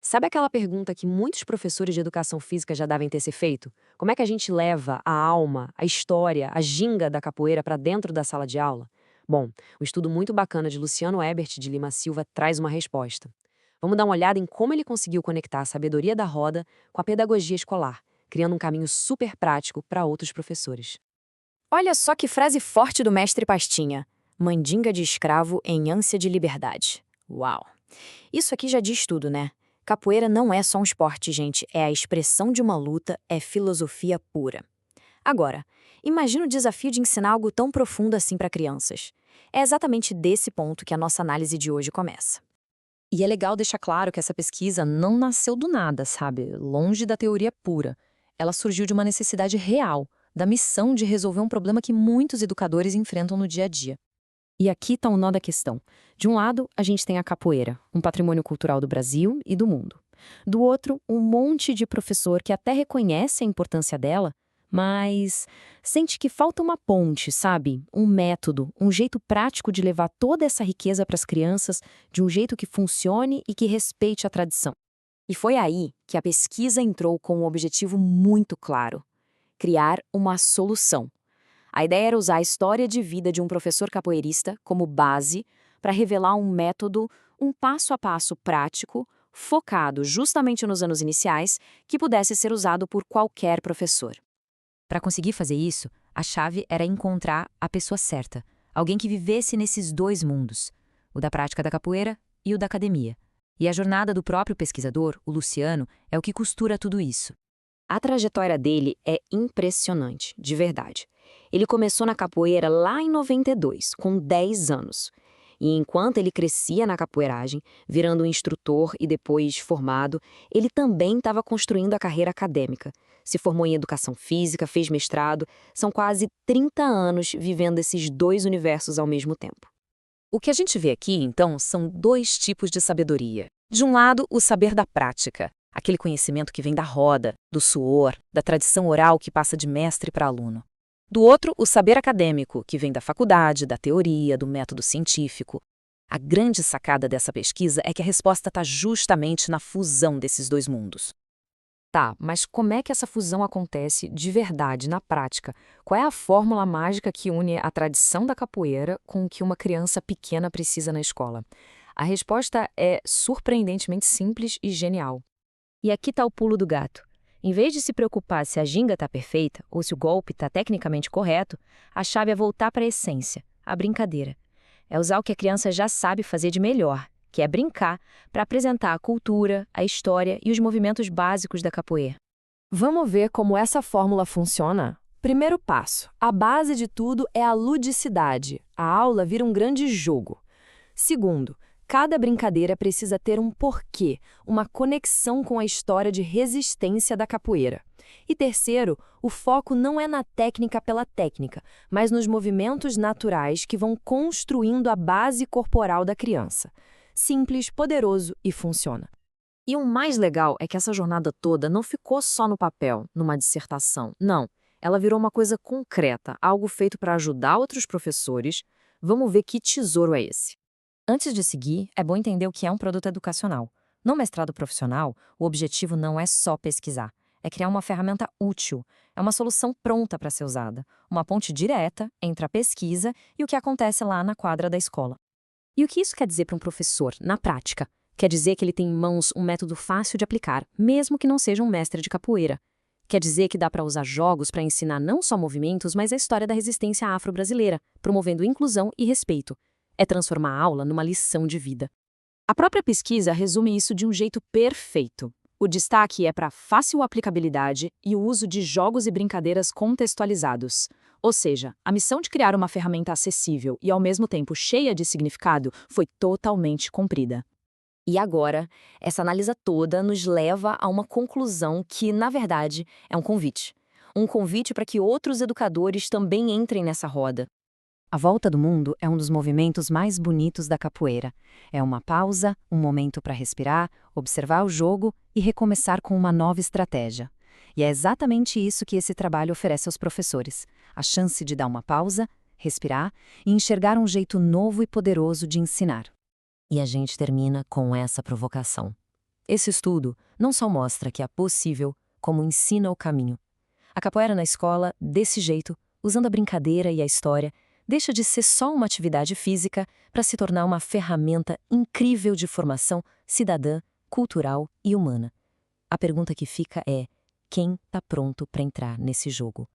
Sabe aquela pergunta que muitos professores de educação física já devem ter se feito? Como é que a gente leva a alma, a história, a ginga da capoeira para dentro da sala de aula? Bom, um estudo muito bacana de Luciano Ebert de Lima Silva traz uma resposta. Vamos dar uma olhada em como ele conseguiu conectar a sabedoria da roda com a pedagogia escolar, criando um caminho super prático para outros professores. Olha só que frase forte do mestre Pastinha. Mandinga de escravo em ânsia de liberdade. Uau! Isso aqui já diz tudo, né? Capoeira não é só um esporte, gente. É a expressão de uma luta, é filosofia pura. Agora, imagina o desafio de ensinar algo tão profundo assim para crianças. É exatamente desse ponto que a nossa análise de hoje começa. E é legal deixar claro que essa pesquisa não nasceu do nada, sabe? Longe da teoria pura. Ela surgiu de uma necessidade real, da missão de resolver um problema que muitos educadores enfrentam no dia a dia. E aqui está o nó da questão. De um lado, a gente tem a capoeira, um patrimônio cultural do Brasil e do mundo. Do outro, um monte de professor que até reconhece a importância dela, mas sente que falta uma ponte, sabe? Um método, um jeito prático de levar toda essa riqueza para as crianças de um jeito que funcione e que respeite a tradição. E foi aí que a pesquisa entrou com um objetivo muito claro: criar uma solução. A ideia era usar a história de vida de um professor capoeirista como base para revelar um método, um passo a passo prático, focado justamente nos anos iniciais, que pudesse ser usado por qualquer professor. Para conseguir fazer isso, a chave era encontrar a pessoa certa, alguém que vivesse nesses dois mundos, o da prática da capoeira e o da academia. E a jornada do próprio pesquisador, o Luciano, é o que costura tudo isso. A trajetória dele é impressionante, de verdade. Ele começou na capoeira lá em 92, com 10 anos. E enquanto ele crescia na capoeiragem, virando um instrutor e depois formado, ele também estava construindo a carreira acadêmica. Se formou em educação física, fez mestrado, são quase 30 anos vivendo esses dois universos ao mesmo tempo. O que a gente vê aqui, então, são dois tipos de sabedoria. De um lado, o saber da prática, aquele conhecimento que vem da roda, do suor, da tradição oral que passa de mestre para aluno. Do outro, o saber acadêmico, que vem da faculdade, da teoria, do método científico. A grande sacada dessa pesquisa é que a resposta está justamente na fusão desses dois mundos. Tá, mas como é que essa fusão acontece de verdade, na prática? Qual é a fórmula mágica que une a tradição da capoeira com o que uma criança pequena precisa na escola? A resposta é surpreendentemente simples e genial. E aqui está o pulo do gato. Em vez de se preocupar se a ginga está perfeita ou se o golpe está tecnicamente correto, a chave é voltar para a essência, a brincadeira. É usar o que a criança já sabe fazer de melhor, que é brincar, para apresentar a cultura, a história e os movimentos básicos da capoeira. Vamos ver como essa fórmula funciona? Primeiro passo: a base de tudo é a ludicidade. A aula vira um grande jogo. Segundo, cada brincadeira precisa ter um porquê, uma conexão com a história de resistência da capoeira. E terceiro, o foco não é na técnica pela técnica, mas nos movimentos naturais que vão construindo a base corporal da criança. Simples, poderoso e funciona. E o mais legal é que essa jornada toda não ficou só no papel, numa dissertação. Não, ela virou uma coisa concreta, algo feito para ajudar outros professores. Vamos ver que tesouro é esse. Antes de seguir, é bom entender o que é um produto educacional. No mestrado profissional, o objetivo não é só pesquisar, é criar uma ferramenta útil, é uma solução pronta para ser usada, uma ponte direta entre a pesquisa e o que acontece lá na quadra da escola. E o que isso quer dizer para um professor, na prática? Quer dizer que ele tem em mãos um método fácil de aplicar, mesmo que não seja um mestre de capoeira. Quer dizer que dá para usar jogos para ensinar não só movimentos, mas a história da resistência afro-brasileira, promovendo inclusão e respeito. É transformar a aula numa lição de vida. A própria pesquisa resume isso de um jeito perfeito. O destaque é para fácil aplicabilidade e o uso de jogos e brincadeiras contextualizados. Ou seja, a missão de criar uma ferramenta acessível e ao mesmo tempo cheia de significado foi totalmente cumprida. E agora, essa análise toda nos leva a uma conclusão que, na verdade, é um convite. Um convite para que outros educadores também entrem nessa roda. A volta do mundo é um dos movimentos mais bonitos da capoeira. É uma pausa, um momento para respirar, observar o jogo e recomeçar com uma nova estratégia. E é exatamente isso que esse trabalho oferece aos professores: a chance de dar uma pausa, respirar e enxergar um jeito novo e poderoso de ensinar. E a gente termina com essa provocação. Esse estudo não só mostra que é possível, como ensina o caminho. A capoeira na escola, desse jeito, usando a brincadeira e a história, deixa de ser só uma atividade física para se tornar uma ferramenta incrível de formação cidadã, cultural e humana. A pergunta que fica é: quem está pronto para entrar nesse jogo?